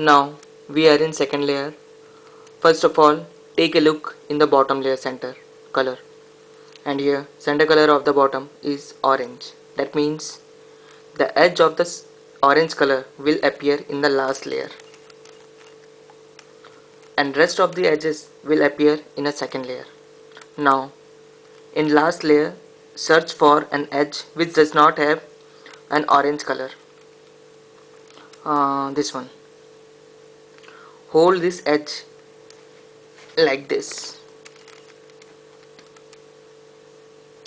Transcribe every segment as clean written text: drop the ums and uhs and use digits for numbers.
Now we are in second layer. First of all, take a look in the bottom layer center color, and here center color of the bottom is orange. That means the edge of the orange color will appear in the last layer, and rest of the edges will appear in a second layer. Now in last layer, search for an edge which does not have an orange color. This one. Hold this edge like this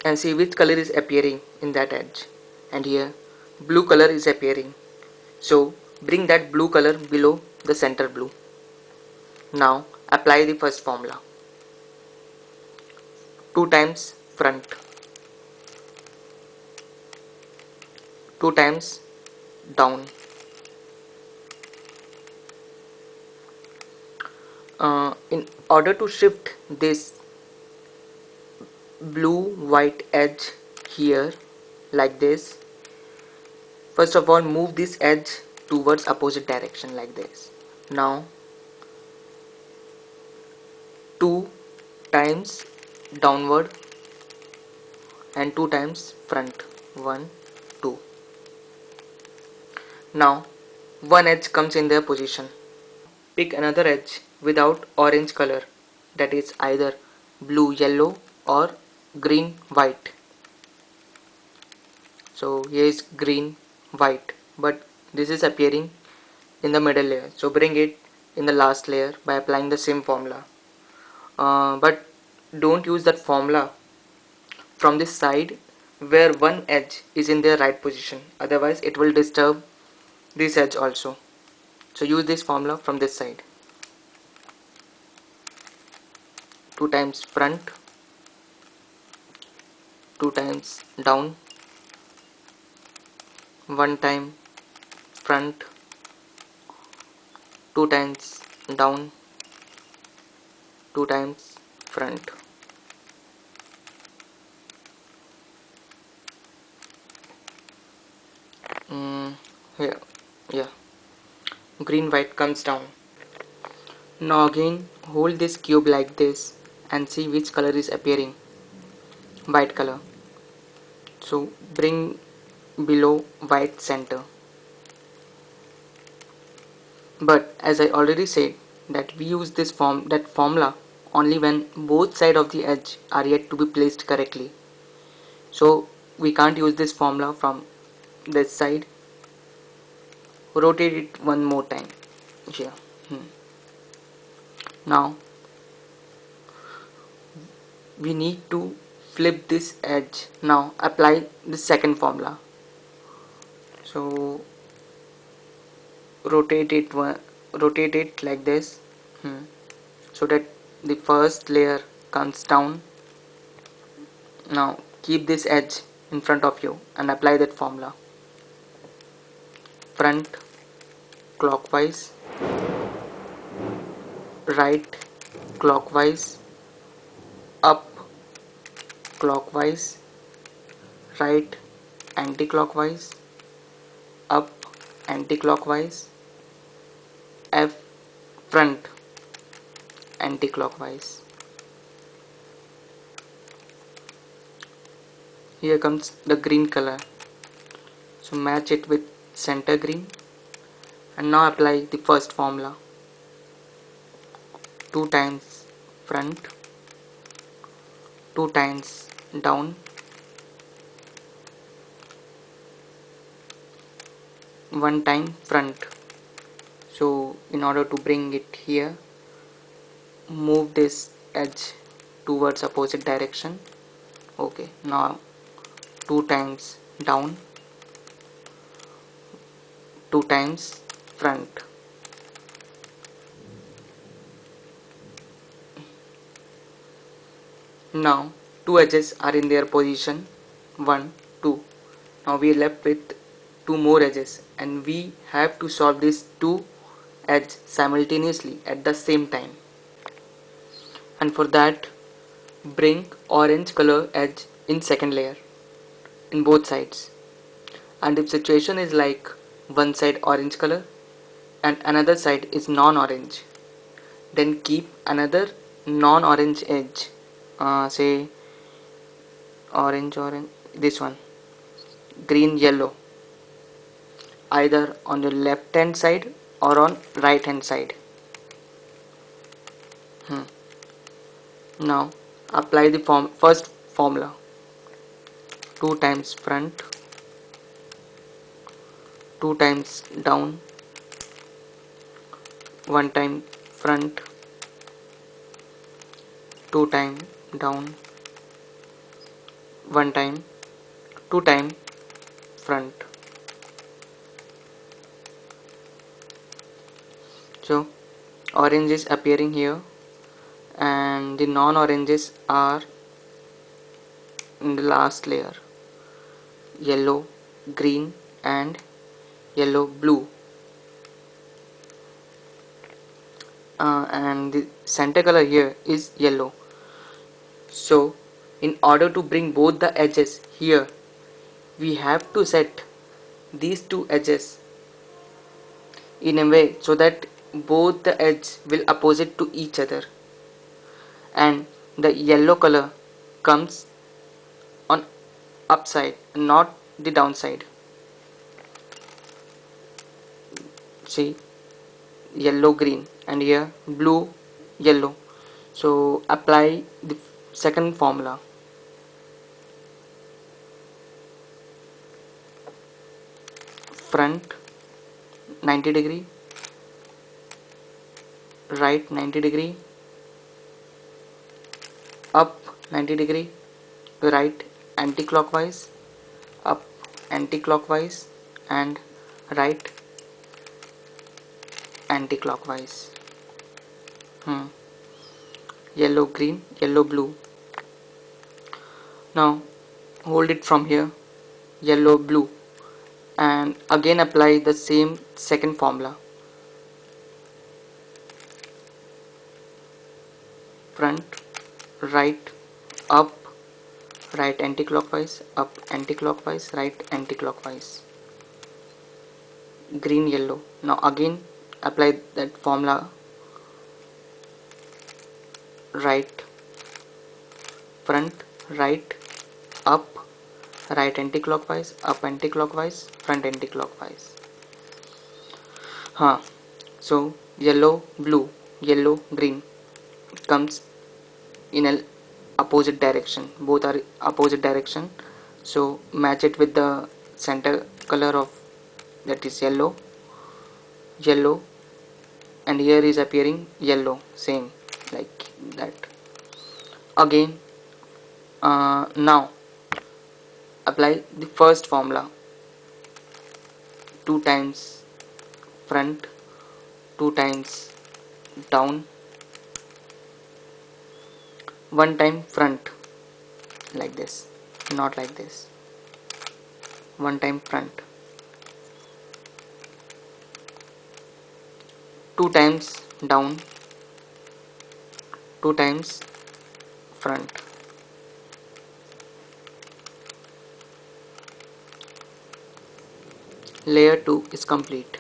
and see which color is appearing in that edge, and here blue color is appearing, so bring that blue color below the center blue. Now apply the first formula. 2 times front, 2 times down. In order to shift this blue white edge here like this, first of all move this edge towards opposite direction like this. Now 2 times downward and 2 times front. 1 2. Now one edge comes in their position. Pick another edge without orange color, that is either blue yellow or green white. So here is green white, but this is appearing in the middle layer, so bring it in the last layer by applying the same formula. But don't use that formula from this side where one edge is in their right position, otherwise it will disturb this edge also. So use this formula from this side. 2 times front, 2 times down, 1 time front, 2 times down, 2 times front. Here, yeah, green white comes down. Now again hold this cube like this and see which color is appearing. White color. So bring below white center. But as I already said that we use this formula only when both sides of the edge are yet to be placed correctly. So we can't use this formula from this side. Rotate it one more time here. Now we need to flip this edge. Now apply the second formula. So rotate it like this, so that the first layer comes down. Now keep this edge in front of you and apply that formula. Front clockwise, right clockwise, up clockwise, right anti-clockwise, up anti-clockwise, F front anti-clockwise. Here comes the green color, so match it with center green, and now apply the first formula. 2 times front, 2 times down, 1 time front. So in order to bring it here, move this edge towards opposite direction. Okay, now 2 times down, 2 times front. Now 2 edges are in their position, 1 2. Now we are left with 2 more edges, and we have to solve these 2 edges simultaneously at the same time. And for that, bring orange color edge in second layer in both sides. And if situation is like one side orange color and another side is non-orange. Then keep another non-orange edge, say orange, this one, green yellow, either on the left hand side or on right hand side. Now apply the first formula. 2 times front, 2 times down, 1 time front, 2 time down, 1 time, 2 time front. So orange is appearing here and the non-oranges are in the last layer, yellow, green and yellow blue, and the center color here is yellow. So in order to bring both the edges here, we have to set these two edges in a way so that both the edges will opposite to each other and the yellow color comes on upside, not the downside. See, yellow green and here blue yellow. So apply the second formula. Front 90°, right 90°, up 90°, right anti-clockwise, up anti-clockwise and right anti-clockwise. Yellow green, yellow blue. Now hold it from here, yellow blue, and again apply the same second formula. Front, right, up, right anti-clockwise, up anti-clockwise, right anti-clockwise. Green yellow. Now again apply that formula. Right, front, right, up, right anti-clockwise, up anti-clockwise, front anti-clockwise. So yellow blue, yellow green comes in a opposite direction, both are opposite direction, so match it with the center color of that is yellow, and here is appearing yellow, same like that. Again now apply the first formula. 2 times front, 2 times down, 1 time front, like this, not like this. 1 time front, 2 times down, 2 times front. Layer 2 is complete.